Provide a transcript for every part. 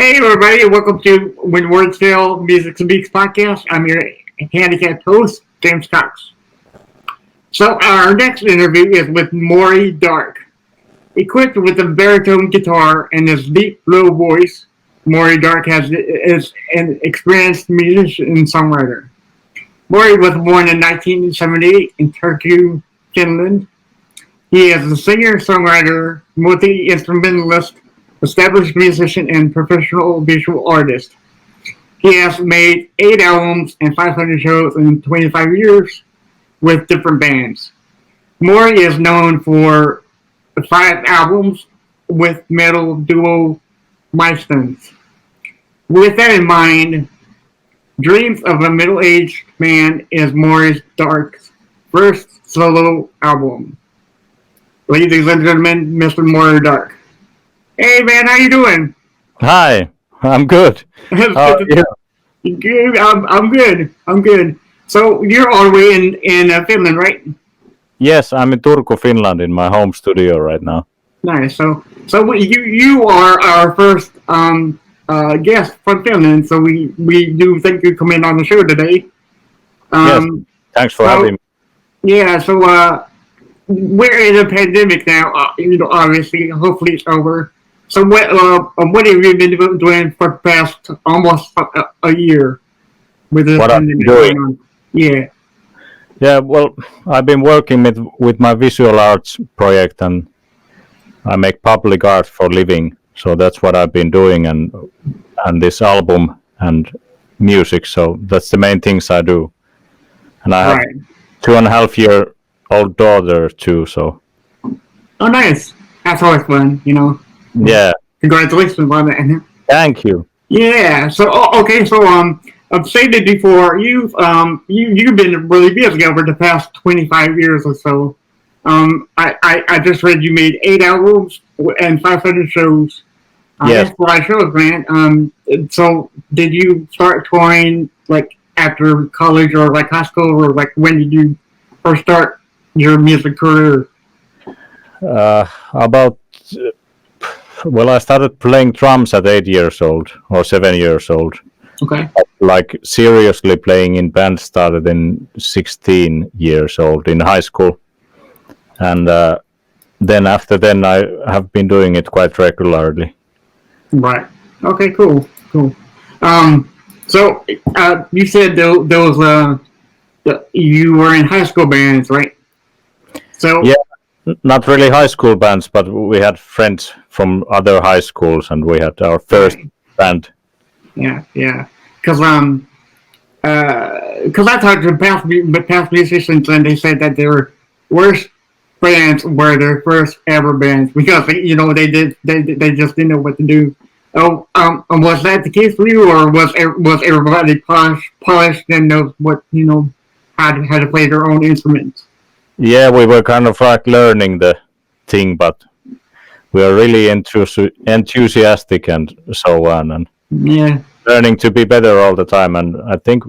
Hey everybody, and welcome to When Words Fail Music Speaks podcast. I'm your handicapped host, James Cox. So our next interview is with Mauri Dark. Equipped with a baritone guitar and his deep, low voice, Mauri Dark is an experienced musician and songwriter. Mauri was born in 1978 in Turku, Finland. He is a singer, songwriter, multi-instrumentalist, established musician, and professional visual artist. He has made 8 albums and 500 shows in 25 years with different bands. Mauri is known for 5 albums with metal duo Mystons. With that in mind, Dreams of a Middle-Aged Man is Mauri Dark's first solo album. Ladies and gentlemen, Mr. Mauri Dark. Hey man, how you doing? Hi, I'm good. How are you? Good. I'm good. I'm good. So you're all the way in Finland, right? Yes, I'm in Turku, Finland, in my home studio right now. Nice. So you are our first guest from Finland. So we do thank you for coming on the show today. Yes, thanks for having me. Yeah. So we're in a pandemic now. Obviously, hopefully it's over. So what have you been doing for the past almost a year with this pandemic going on? Yeah. Yeah, well, I've been working with my visual arts project, and I make public art for living. So that's what I've been doing, and this album and music. So that's the main things I do. And I have 2.5-year-old daughter too. So. Oh, nice. That's always fun, Yeah. Congratulations on that. Thank you. Yeah. So okay. So I've said it before. You've been really busy over the past 25 years or so. I just read you made 8 albums and 500 shows. Yes. That's what I showed, man. So did you start touring like after college or like high school, or like when did you first start your music career? I started playing drums at 8 years old or 7 years old. Okay. Like seriously playing in band started in 16 years old in high school. And then I have been doing it quite regularly. Right. Okay, cool. So you said you were in high school bands, right? So yeah. Not really high school bands, but we had friends from other high schools, and we had our first band. Yeah. Because I talked to past musicians, and they said that their worst bands were their first ever bands because they just didn't know what to do. Oh, was that the case for you, or was everybody polished and knows what how to play their own instruments? Yeah, we were kind of like learning the thing, but we are really enthusiastic and so on, and learning to be better all the time. And I think,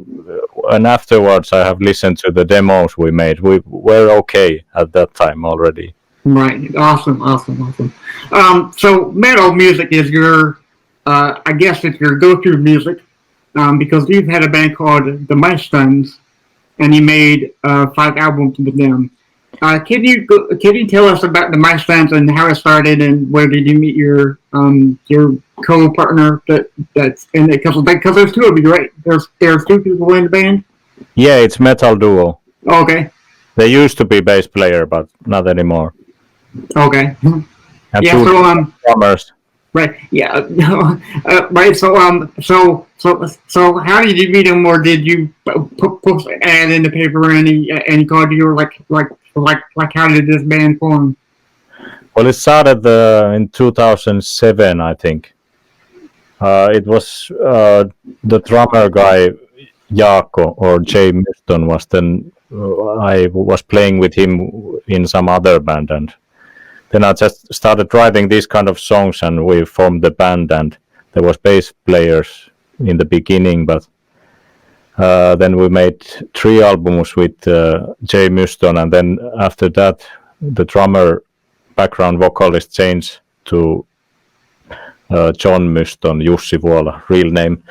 and afterwards, I have listened to the demos we made. We were okay at that time already. Right. Awesome. So metal music is your, I guess it's your go-to music, because you've had a band called the Mystons, and you made 5 albums with them. Can you tell us about the Mystons and how it started, and where did you meet your co-partner? That's in it because there's 2 of you, right? There's 2 people in the band. Yeah, it's metal duo. Okay. They used to be bass player, but not anymore. Okay. And yeah. 2 drummers. Right. Yeah. Right. So how did you meet him, or did you post an ad in the paper and he called you, or like how did this band form? Well, it started in 2007, I think. It was the drummer guy Jaakko, or Jay Myston, was then. I was playing with him in some other band, and then I just started writing these kind of songs, and we formed the band. And there was bass players in the beginning, but then we made 3 albums with Jay Mystons, and then after that, the drummer background vocalist changed to John Myston, Jussi Vuola, real name,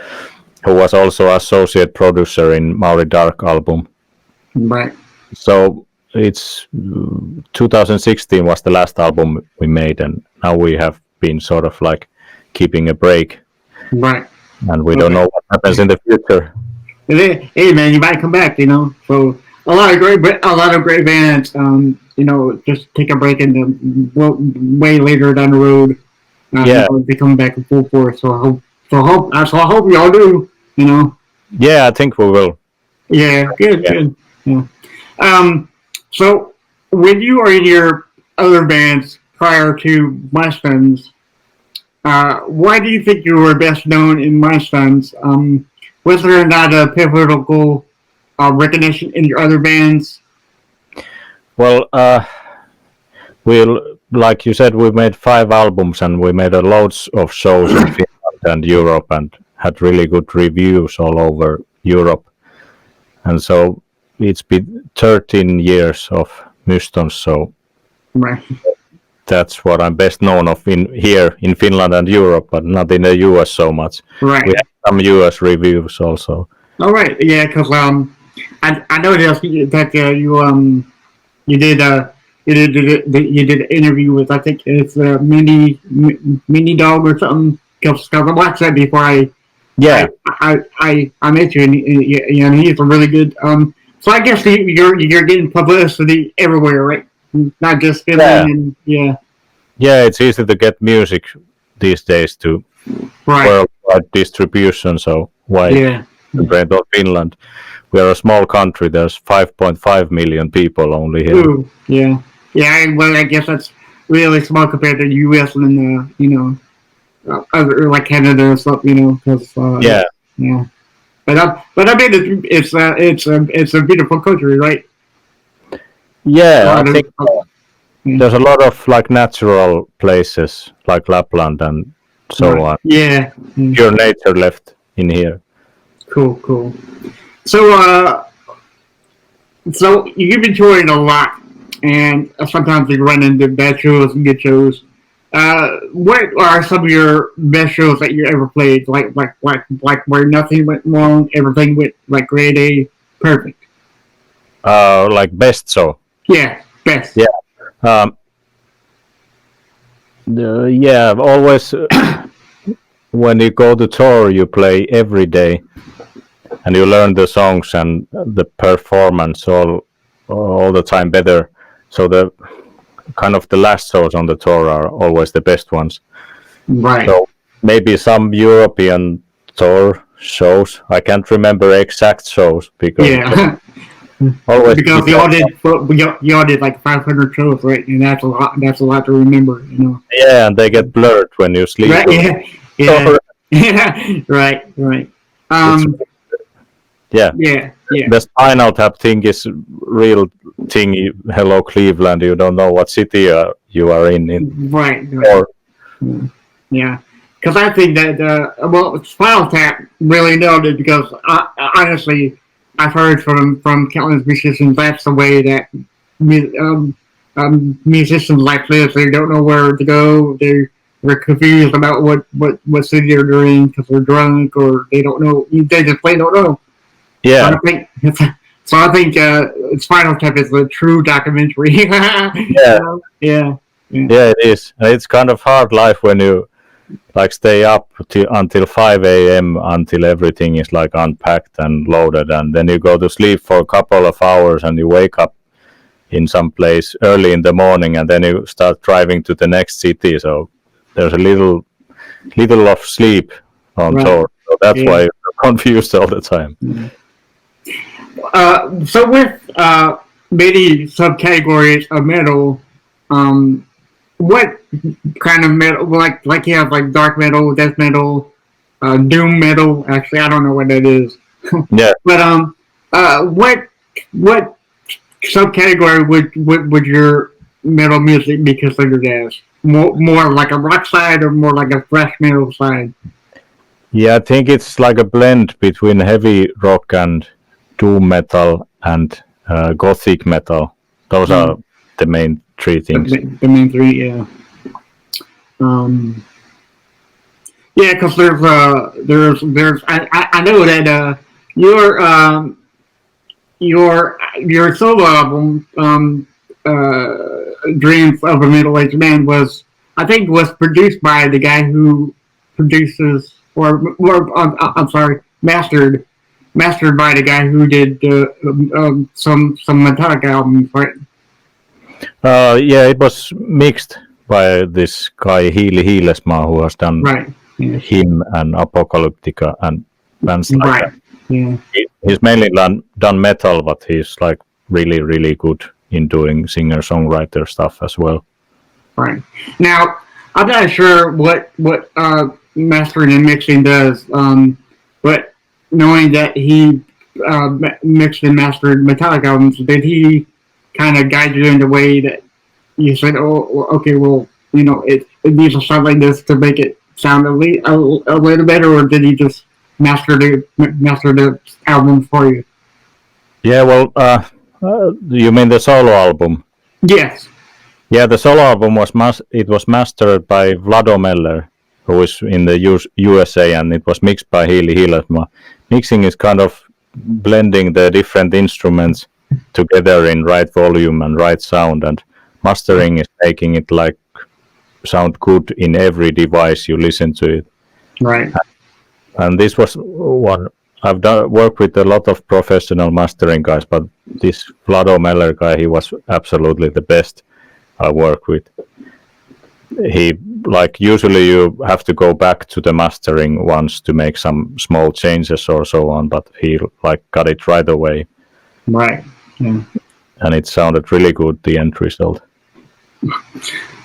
who was also associate producer in Mauri Dark album. Right. So it's 2016 was the last album we made, and now we have been sort of like keeping a break, Right. and we don't know what happens in the future. Hey man, you might come back, So a lot of great bands, just take a break and way later down the road, they come back in full force. I hope y'all do, Yeah, I think we will. Yeah, good. Yeah. So when you were in your other bands prior to Mystons, why do you think you were best known in Mystons? Was there not a pivotal recognition in your other bands? Well, like you said, we made 5 albums and we made loads of shows in Finland and Europe and had really good reviews all over Europe. And so it's been 13 years of Mystons, so Right. that's what I'm best known of here in Finland and Europe, but not in the US so much. Right. We have some US reviews also. All right. Yeah, because I noticed that you did an interview with, I think it's mini dog or something. Because I watched that before I met you, and he's a really good. So I guess you're getting publicity everywhere, right? Not just Finland. Yeah, it's easy to get music these days to worldwide distribution. So why celebrate on Finland? We are a small country. There's 5.5 million people only here. Ooh, yeah. Well, I guess that's really small compared to the U.S. and other like Canada or something, because yeah. But I mean it's a beautiful country, right? Yeah, I think there's a lot of like natural places like Lapland and so on. Yeah. Pure nature left in here. Cool. So you've been touring a lot, and sometimes you run into bad shows and good shows. What are some of your best shows that you ever played? Like where nothing went wrong, everything went like grade A, perfect. Like best show. Yeah, best. Yeah. Always when you go to tour, you play every day, and you learn the songs and the performance all the time better. So the kind of the last shows on the tour are always the best ones. Right. So maybe some European tour shows. I can't remember exact shows because always because you all did like 500 shows, right? And that's a lot. That's a lot to remember, Yeah, and they get blurred when you sleep. Right. Yeah. Right. Yeah. The Spinal Tap thing is real thing. Hello, Cleveland. You don't know what city you are in. Right. Yeah. Because I think that Spinal Tap really nailed it. Because honestly, I've heard from countless musicians that's the way that musicians like this. They don't know where to go. They're confused about what city they're in because they're drunk or they don't know. They just plain don't know. Yeah. So I think Spinal Tap is a true documentary. Yeah, it is. It's kind of hard life when you like stay up until 5 a.m. until everything is like unpacked and loaded, and then you go to sleep for a couple of hours and you wake up in some place early in the morning, and then you start driving to the next city. So there's a little of sleep on tour. So that's why you're confused all the time. Mm-hmm. So with many subcategories of metal, what kind of metal, like you have like dark metal, death metal, doom metal? Actually, I don't know what that is. Yeah. But what subcategory would your metal music be considered as? More like a rock side or more like a thrash metal side? Yeah, I think it's like a blend between heavy rock and doom metal and gothic metal. Those are the main three things. The main three, yeah. Yeah, because I know that your solo album Dreams of a Middle Aged Man was, I think, was produced by the guy who produces, I'm sorry, mastered by the guy who did some Metallica albums, right? Yeah, it was mixed by this guy Healy Heelesma, who has done Right. Yeah. him and Apocalyptica and bands like Right. that. Yeah. He's mainly done metal, but he's like really, really good in doing singer-songwriter stuff as well. Right. Now, I'm not sure what mastering and mixing does, but knowing that he mixed and mastered Metallica albums, did he kind of guide you in the way that you said, "Oh, well, okay, well, it needs to sound like this to make it sound a little better," or did he just master the album for you? Yeah, well, you mean the solo album? Yes. Yeah, the solo album was mastered by Vlado Meller, who is in the USA, and it was mixed by Healy Heelesma. Mixing is kind of blending the different instruments together in right volume and right sound, and mastering is making it like sound good in every device you listen to it. Right. And this was one I've worked with a lot of professional mastering guys, but this Vlado Meller guy, he was absolutely the best I work with. He, like, usually you have to go back to the mastering once to make some small changes or so on, but he like got it right away. Right. Yeah. And it sounded really good, the end result.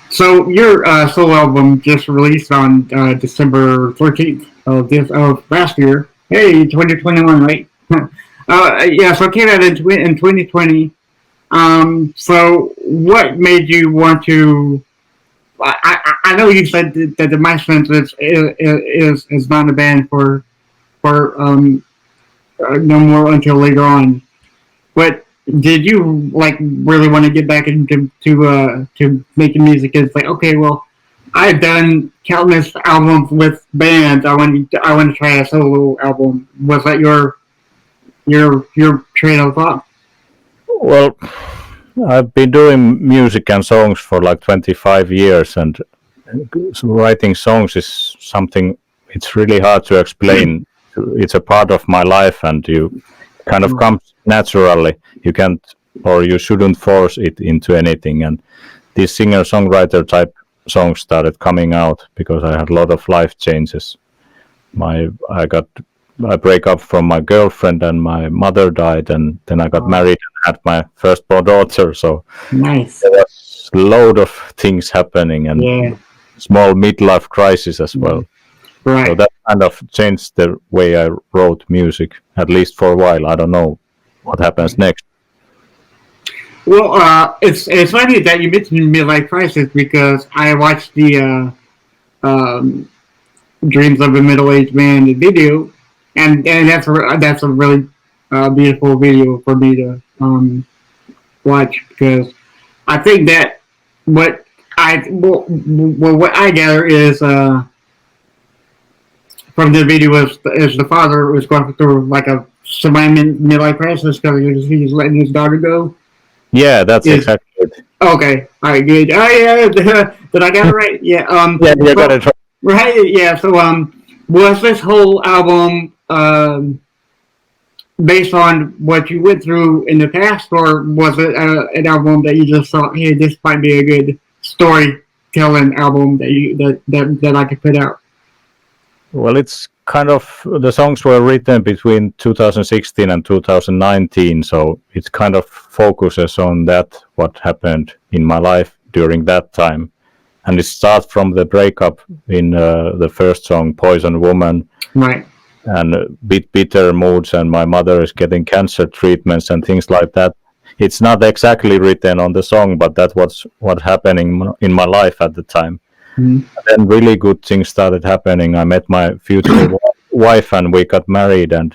So your solo album just released on December 13th of last year. Hey, 2021, right? Yeah, so it came out in 2020. So what made you want to? I know you said that the Mystons is not a band for no more until later on, but did you like really want to get back into to making music? It's like, okay, well, I've done countless albums with bands. I want to try a solo album. Was that your train of thought? Well, I've been doing music and songs for like 25 years, and writing songs is something, it's really hard to explain. It's a part of my life, and you kind of comes naturally. You can't, or you shouldn't force it into anything. And these singer-songwriter type songs started coming out because I had a lot of life changes. I break up from my girlfriend, and my mother died, and then I got married and had my firstborn daughter. So Nice. there was a load of things happening, and Yeah. small midlife crisis as well. Right. So that kind of changed the way I wrote music, at least for a while. I don't know what happens next. Well, it's funny that you mentioned midlife crisis because I watched the Dreams of a Middle-Aged Man video, and that's a really beautiful video for me to watch, because I think that what what I gather is from the video is the father was going through like a semi midlife crisis because he's letting his daughter go. Yeah, that's exactly it. Okay, all right, good. Oh yeah, did I get it right? Yeah. Yeah, you got it right. Right. Yeah. So was this whole album based on what you went through in the past, or was it an album that you just thought, hey, this might be a good storytelling album that I could put out? Well, it's kind of, the songs were written between 2016 and 2019, so it kind of focuses on that, what happened in my life during that time. And it starts from the breakup in the first song, Poison Woman. Right. And a bit bitter moods, and my mother is getting cancer treatments and things like that. It's not exactly written on the song, but that was what happening in my life at the time. And then really good things started happening. I met my future wife, and we got married, and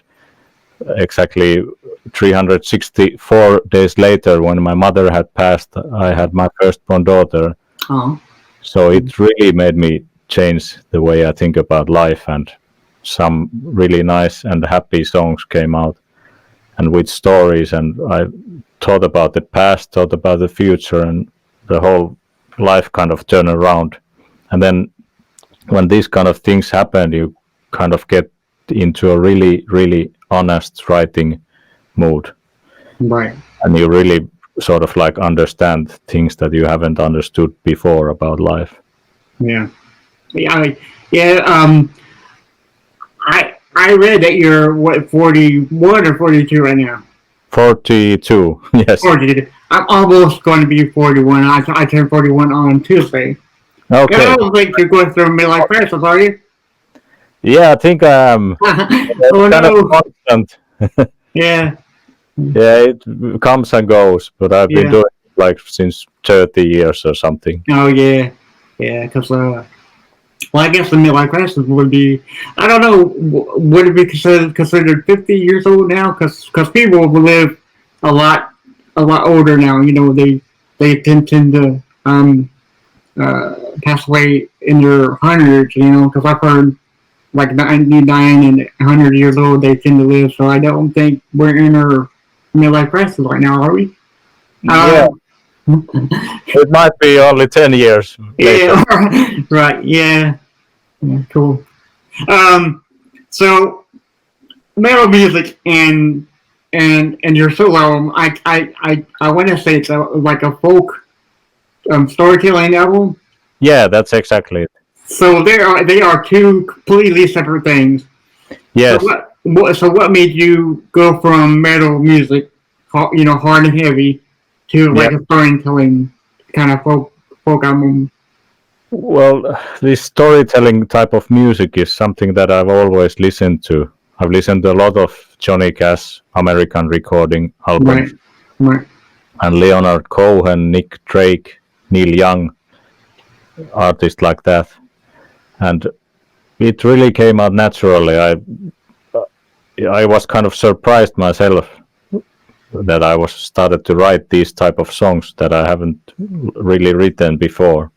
exactly 364 days later, when my mother had passed, I had my firstborn daughter. Oh. So it really made me changed the way I think about life, and some really nice and happy songs came out, and with stories, and I thought about the past, thought about the future, and the whole life kind of turned around. And then when these kind of things happen, you kind of get into a really, really honest writing mood, Right. and you really sort of like understand things that you haven't understood before about life. Yeah. Yeah. I read that you're what 41 or 42 right now. 42, yes. 40. I'm almost going to be 41. I turned 41 on Tuesday. Okay. I don't think you're going through a midlife crisis, are you? Yeah, I think Oh kind of no. constant. Yeah. Yeah, it comes and goes, but I've been Yeah. doing it like since 30 years or something. Oh yeah. Yeah. Because well, I guess the midlife crisis would be. I don't know. Would it be considered 50 years old now? Because people will live a lot older now. You know, they tend to pass away in their hundreds. You know, because I've heard like 99 and 100 years old they tend to live. So I don't think we're in our midlife crisis right now, are we? Yeah, it might be only 10 years later. Yeah. Right. Yeah. Yeah. Cool. So metal music and your solo album, I want to say it's like a folk storytelling album. Yeah, that's exactly it. So they are two completely separate things. Yes. So what made you go from metal music, you know, hard and heavy, to like a storytelling kind of folk album? Well, this storytelling type of music is something that I've always listened to. I've listened to a lot of Johnny Cash American recording albums, Right. and Leonard Cohen, Nick Drake, Neil Young, artists like that. And it really came out naturally. I was kind of surprised myself that I was started to write these type of songs that I haven't really written before.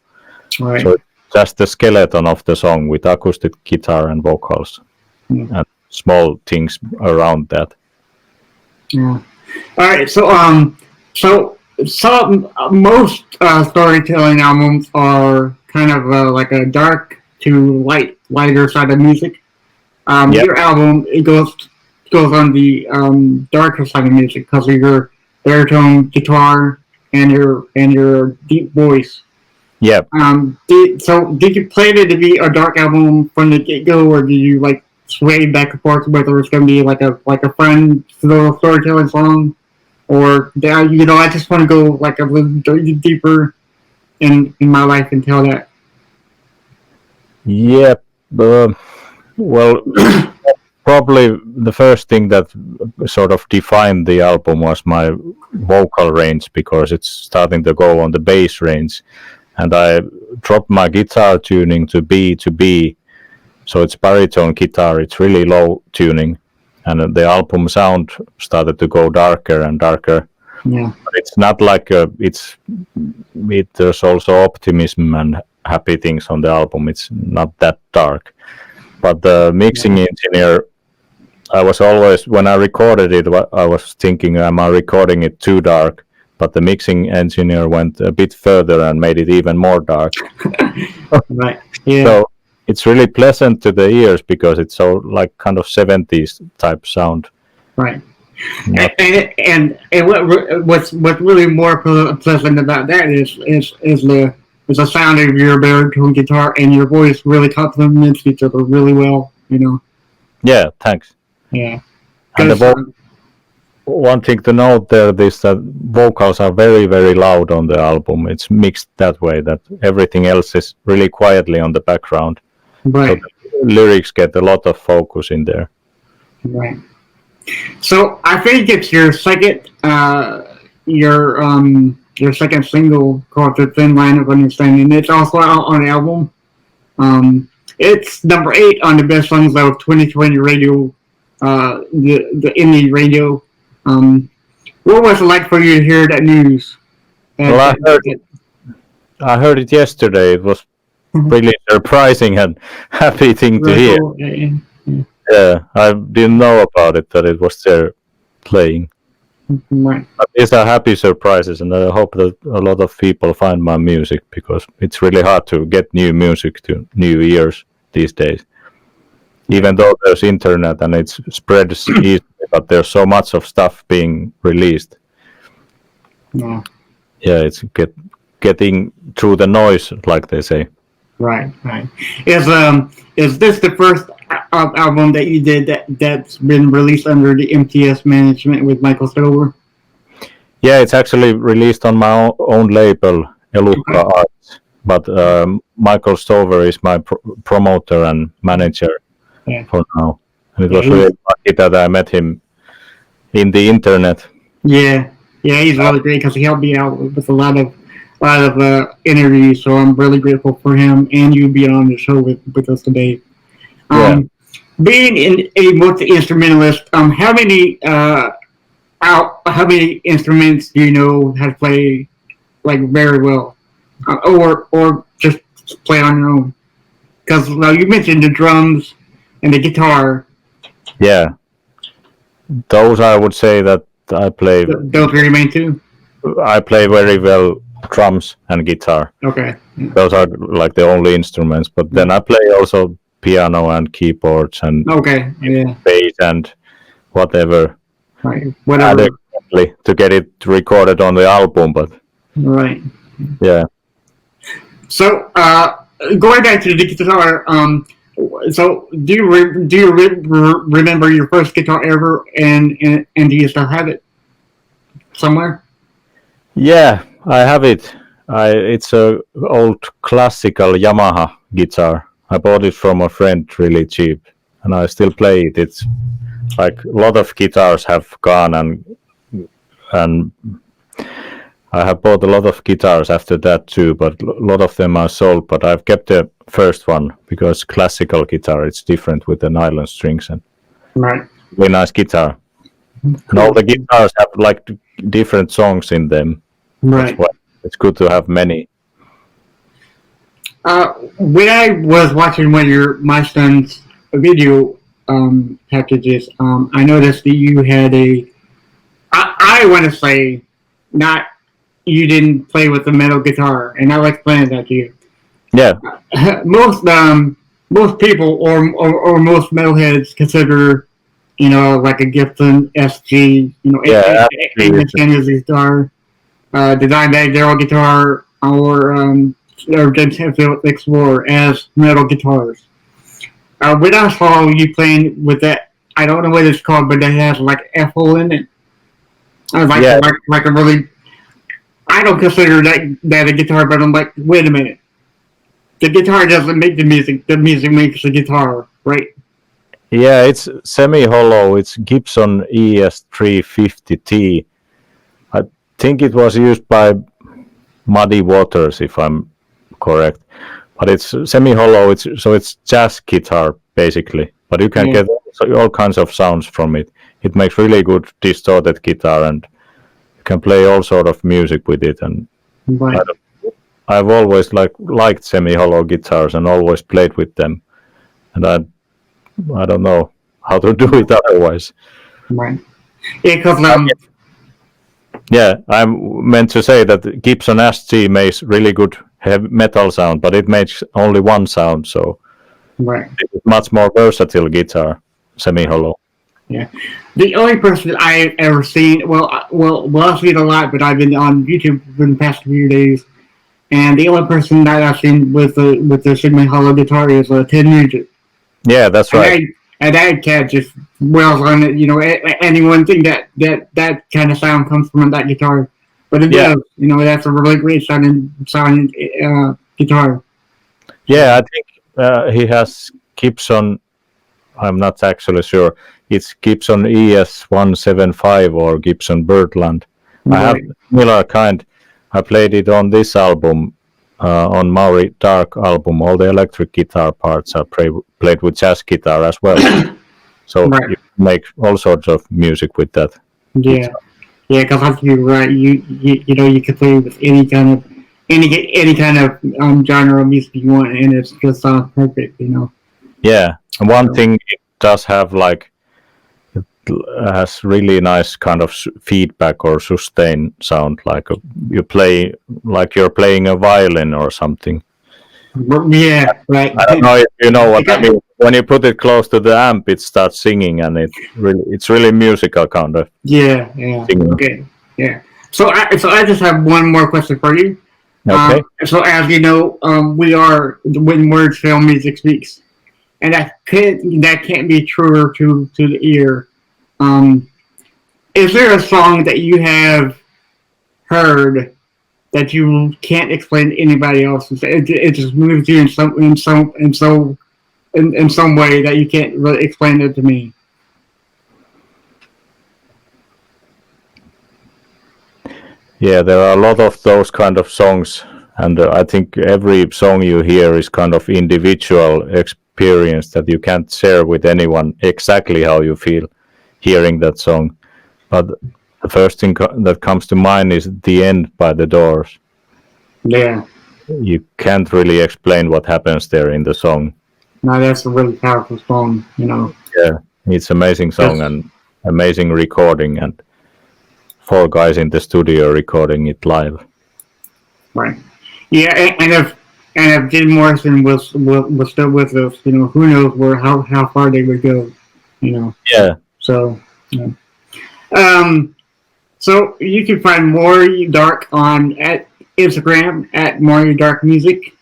Right. So it's just the skeleton of the song with acoustic guitar and vocals and small things around that. Yeah. All right. So some most storytelling albums are kind of like a dark to lighter side of music. Your album it goes on the darker side of music because of your baritone guitar and your deep voice. Yeah. Did you plan it to be a dark album from the get go, or did you like sway back and forth whether it's going to be like a fun little storytelling song, or you know I just want to go like a little deeper in my life and tell that. Yeah. Well, probably the first thing that sort of defined the album was my vocal range, because it's starting to go on the bass range, and I dropped my guitar tuning to B, so it's baritone guitar. It's really low tuning, and the album sound started to go darker and darker. Yeah. But it's not like there's also optimism and happy things on the album. It's not that dark. But the mixing engineer, I was always, when I recorded it, I was thinking, am I recording it too dark? But the mixing engineer went a bit further and made it even more dark. Right. Yeah. So it's really pleasant to the ears because it's so like kind of 70s type sound. Right. And what's really more pleasant about that is the sound of your baritone guitar and your voice really complements each other really well. You know. Yeah. Thanks. Yeah. And one thing to note there is that vocals are very, very loud on the album. It's mixed that way that everything else is really quietly on the background. Right. So the lyrics get a lot of focus in there. Right. So I think it's your second your second single called "The Thin Line of Understanding." It's also out on the album. It's number 8 on the best songs of 2020 radio, the indie radio. What was it like for you to hear that news? Well, I heard it yesterday. It was really surprising and happy thing to hear. Cool. Yeah. Yeah, I didn't know about it that it was there playing. Right. But these are happy surprises, and I hope that a lot of people find my music because it's really hard to get new music to new ears these days. Even though there's internet and it spreads easily, but there's so much of stuff being released. Yeah. Yeah, it's getting through the noise, like they say. Right. Is this the first album that you did that's been released under the MTS management with Michael Stover? Yeah, it's actually released on my own label, Elukka Arts. But Michael Stover is my promoter and manager for now. And it was really lucky that I met him in the internet. Yeah, he's really great because he helped me out with a lot of interviews. So I'm really grateful for him and you being on the show with us today. Being a multi-instrumentalist, how many instruments do you know how to play like very well, or just play on your own? Because you mentioned the drums and the guitar. Yeah, those I would say that I play. Those are your main two. I play very well drums and guitar. Okay. Those are like the only instruments, but then I play also piano and keyboards and bass and whatever. Right. Whatever. To get it recorded on the album, but right. Yeah. So going back to the guitar, so do you remember your first guitar ever, and do you still have it somewhere? Yeah, I have it. It's a old classical Yamaha guitar. I bought it from a friend really cheap, and I still play it. It's like a lot of guitars have gone, and I have bought a lot of guitars after that too, but a lot of them are sold. But I've kept the first one because classical guitar, it's different with the nylon strings and really nice guitar. Cool. And all the guitars have like different songs in them. Right. That's why it's good to have many. When I was watching one of your Mystons video packages, I noticed that you had I want to say, not you didn't play with the metal guitar, and I like playing that to you. Yeah. Most people or most metalheads consider, like a Gibson SG, James guitar, the Dimebag Darrell guitar, or Phillips Explorer as metal guitars. When I saw you playing with that, I don't know what it's called, but it has like F hole in it. I was like a really. I don't consider that a guitar, but I'm like, wait a minute. The guitar doesn't make the music. The music makes the guitar, right? Yeah, it's semi-hollow. It's Gibson ES350T. I think it was used by Muddy Waters, if I'm correct. But it's semi-hollow. It's jazz guitar basically. But you can get all kinds of sounds from it. It makes really good distorted guitar, and you can play all sort of music with it. And I've always liked semi-hollow guitars and always played with them. And I don't know how to do it otherwise. Right. Yeah, because yeah, I'm meant to say that Gibson SG makes really good heavy metal sound, but it makes only one sound, so it's much more versatile guitar, semi-hollow. Yeah, the only person that I've ever seen, well, I've seen a lot, but I've been on YouTube for the past few days, and the only person that I've seen with the semi-hollow guitar is Ted Nugent. Yeah, that's right. And that cat just wails on it. Anyone think that kind of sound comes from that guitar, but it does. That's a really great sounding guitar. Yeah, I think he has Gibson. I'm not actually sure. It's Gibson ES175 or Gibson Birdland. I have similar kind. I played it on this album, on Mauri Dark album. All the electric guitar parts are played with jazz guitar as well. So you make all sorts of music with that. Yeah, because you're right. You can play with any kind of any kind of genre of music you want, and it's just sounds perfect, you know. Yeah, and one thing it does have, like, it has really nice kind of feedback or sustain sound, like you play like you're playing a violin or something. Yeah, right. I don't know if you know what I mean. When you put it close to the amp, it starts singing, and it's really musical kind of. Yeah. Singing. Okay. Yeah. So I just have one more question for you. Okay. So as you know, we are when words fail, music speaks, and that can't be truer to the ear. Is there a song that you have heard that you can't explain to anybody else? It just moves you in some way that you can't really explain it to me. Yeah, there are a lot of those kind of songs, and I think every song you hear is kind of individual experience that you can't share with anyone exactly how you feel hearing that song. But the first thing that comes to mind is "The End" by the Doors. Yeah. You can't really explain what happens there in the song. No, that's a really powerful song, you know. Yeah, it's amazing song and amazing recording, and 4 guys in the studio recording it live. Right. Yeah, and if Jim Morrison was still with us, you know, who knows how far they would go, you know. Yeah. So, yeah. So you can find Mauri Dark at Instagram at Mauri Dark Music,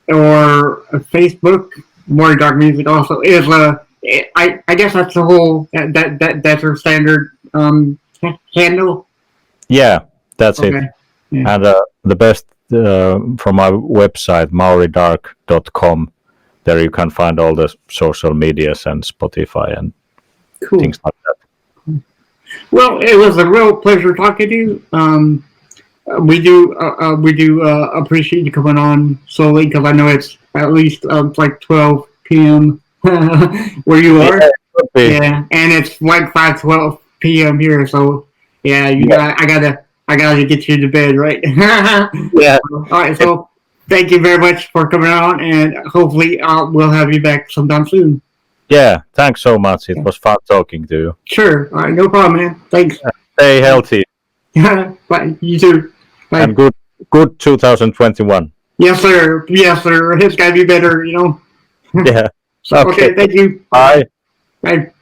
or Facebook. Mauri Dark Music also is I guess that's the whole that's her standard handle. Yeah, that's Okay. it. Yeah. And the best from my website, mauridark.com. There you can find all the social medias and Spotify and Cool. things like that. Well, it was a real pleasure talking to you. We do appreciate you coming on so late, because I know it's at least like 12 p.m. where you are. Yeah, and it's like 5:12 p.m. here. So yeah, I gotta get you to bed, right? Yeah. All right. So thank you very much for coming on, and hopefully we'll have you back sometime soon. Yeah, thanks so much. It was fun talking to you. Sure. All right. No problem, man. Thanks. Stay healthy. Bye. You too. Bye. And good 2021. Yes, sir. Yes, sir. It's got to be better, you know. Yeah. So, okay. Thank you. Bye. Bye.